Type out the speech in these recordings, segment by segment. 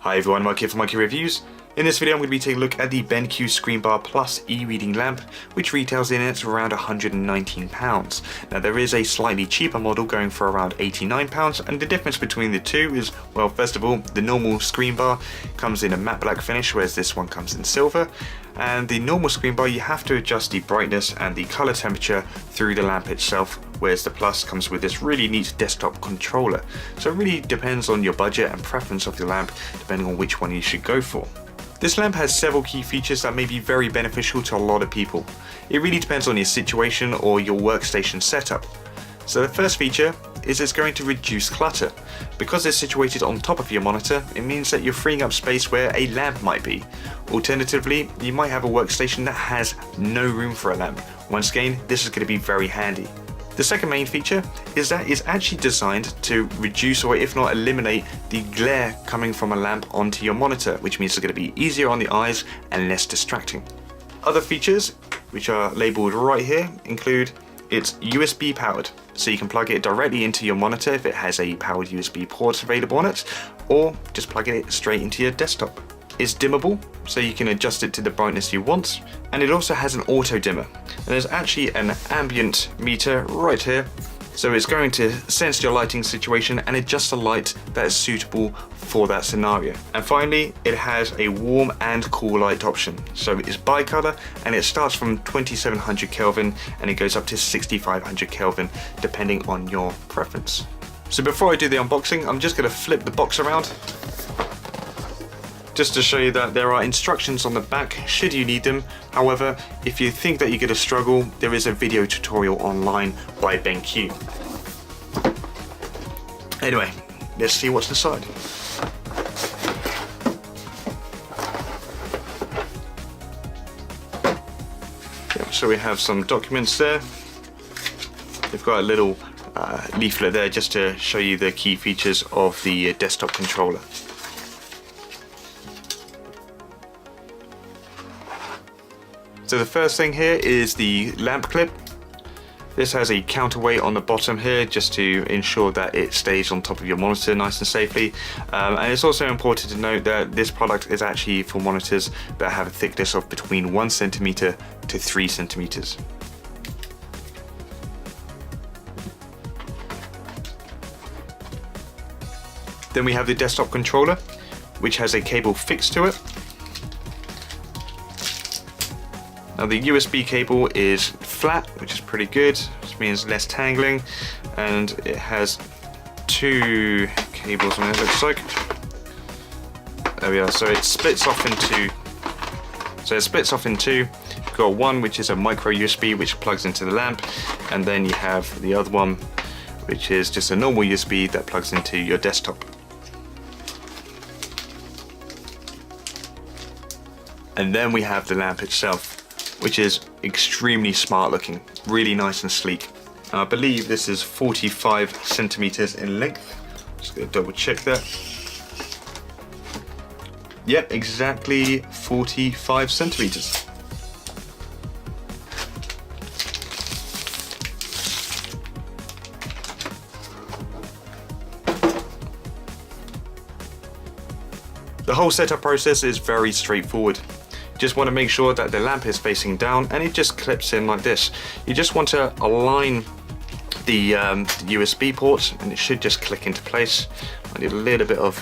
Hi everyone, Mark here for MyKeyReviews. In this video I'm going to be taking a look at the BenQ Screenbar Plus e-reading lamp, which retails in at around £119. Now there is a slightly cheaper model going for around £89, and the difference between the two is, well, first of all, the normal Screenbar comes in a matte black finish, whereas this one comes in silver. And the normal Screenbar, you have to adjust the brightness and the color temperature through the lamp itself, whereas the Plus comes with this really neat desktop controller. So it really depends on your budget and preference of your lamp, depending on which one you should go for. This lamp has several key features that may be very beneficial to a lot of people. It really depends on your situation or your workstation setup. So the first feature is it's going to reduce clutter. Because it's situated on top of your monitor, it means that you're freeing up space where a lamp might be. Alternatively, you might have a workstation that has no room for a lamp. Once again, this is going to be very handy. The second main feature is that it's actually designed to reduce, or if not eliminate, the glare coming from a lamp onto your monitor, which means it's going to be easier on the eyes and less distracting. Other features, which are labeled right here, include it's USB powered, so you can plug it directly into your monitor if it has a powered USB port available on it, or just plug it straight into your desktop. It's dimmable, so you can adjust it to the brightness you want, and it also has an auto dimmer. And there's actually an ambient meter right here, so it's going to sense your lighting situation and adjust the light that is suitable for that scenario. And finally, it has a warm and cool light option. So it's bi-color, and it starts from 2700 Kelvin and it goes up to 6500 Kelvin depending on your preference. So before I do the unboxing, I'm just going to flip the box around, just to show you that there are instructions on the back should you need them. However, if you think that you're going to struggle, there is a video tutorial online by BenQ. Anyway, let's see what's inside. Yep, so we have some documents there. We've got a little leaflet there just to show you the key features of the desktop controller. So the first thing here is the lamp clip. This has a counterweight on the bottom here just to ensure that it stays on top of your monitor nice and safely. And it's also important to note that this product is actually for monitors that have a thickness of between 1 centimeter to 3 centimeters. Then we have the desktop controller, which has a cable fixed to it. Now the USB cable is flat, which is pretty good, which means less tangling, and it has 2 cables on it, looks like. There we are, so it splits off in two. You've got one which is a micro USB which plugs into the lamp, and then you have the other one which is just a normal USB that plugs into your desktop. And then we have the lamp itself, which is extremely smart looking, really nice and sleek. I believe this is 45 centimeters in length. Just gonna double check that. Yep, exactly 45 centimeters. The whole setup process is very straightforward. Just want to make sure that the lamp is facing down, and it just clips in like this. You just want to align the USB port, and it should just click into place. I need a little bit of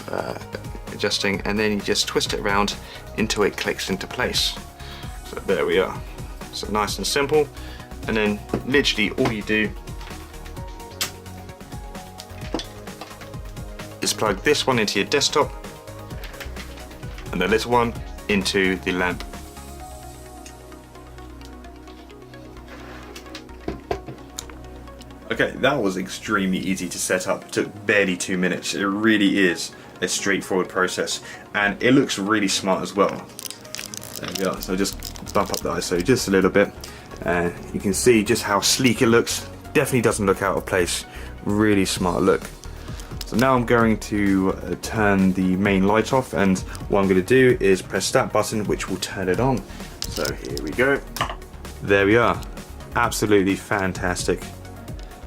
adjusting, and then you just twist it around until it clicks into place. So there we are. So nice and simple. And then literally all you do is plug this one into your desktop, and the little one into the lamp. Okay, that was extremely easy to set up. It took barely 2 minutes. It really is a straightforward process, and it looks really smart as well. There we go. So just bump up the ISO just a little bit, and you can see just how sleek it looks. Definitely doesn't look out of place. Really smart look. So now I'm going to turn the main light off, and what I'm going to do is press that button which will turn it on. So here we go. There we are. Absolutely fantastic.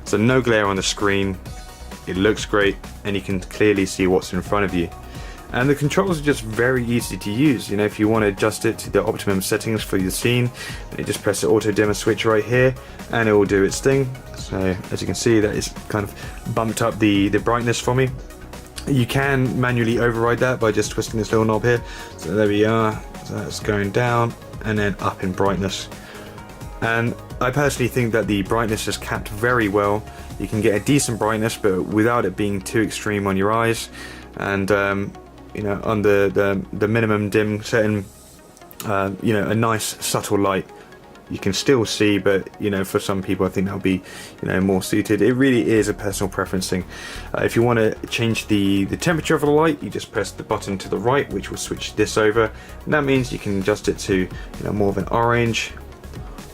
So no glare on the screen, it looks great, and you can clearly see what's in front of you. And the controls are just very easy to use. You know, if you want to adjust it to the optimum settings for your scene, you just press the auto dimmer switch right here and it will do its thing. So as you can see, that is kind of bumped up the brightness for me. You can manually override that by just twisting this little knob here. So there we are, so that's going down and then up in brightness. And I personally think that the brightness is capped very well. You can get a decent brightness, but without it being too extreme on your eyes. And you know, on the minimum dim setting, you know, a nice subtle light you can still see, but you know, for some people I think that'll be, you know, more suited. It really is a personal preference thing. If you want to change the temperature of the light, you just press the button to the right, which will switch this over, and that means you can adjust it to, you know, more of an orange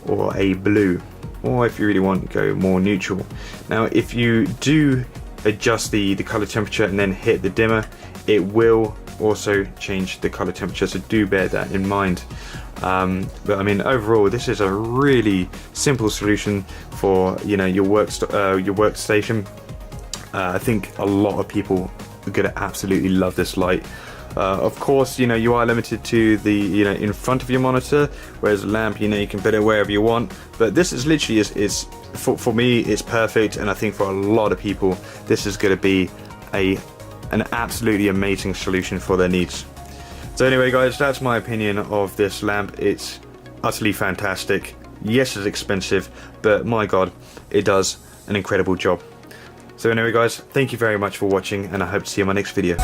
or a blue, or if you really want, go more neutral. Now if you do adjust the color temperature and then hit the dimmer, it will also change the color temperature, so do bear that in mind. But I mean, overall this is a really simple solution for, you know, your workstation. I think a lot of people are gonna absolutely love this light. Of course, you know, you are limited to the, you know, in front of your monitor, whereas a lamp, you know, you can put it wherever you want. But this is literally is for me, it's perfect, and I think for a lot of people this is going to be an absolutely amazing solution for their needs. So anyway guys, that's my opinion of this lamp. It's utterly fantastic. Yes, it's expensive, but my god, it does an incredible job. So anyway guys, thank you very much for watching, and I hope to see you in my next video.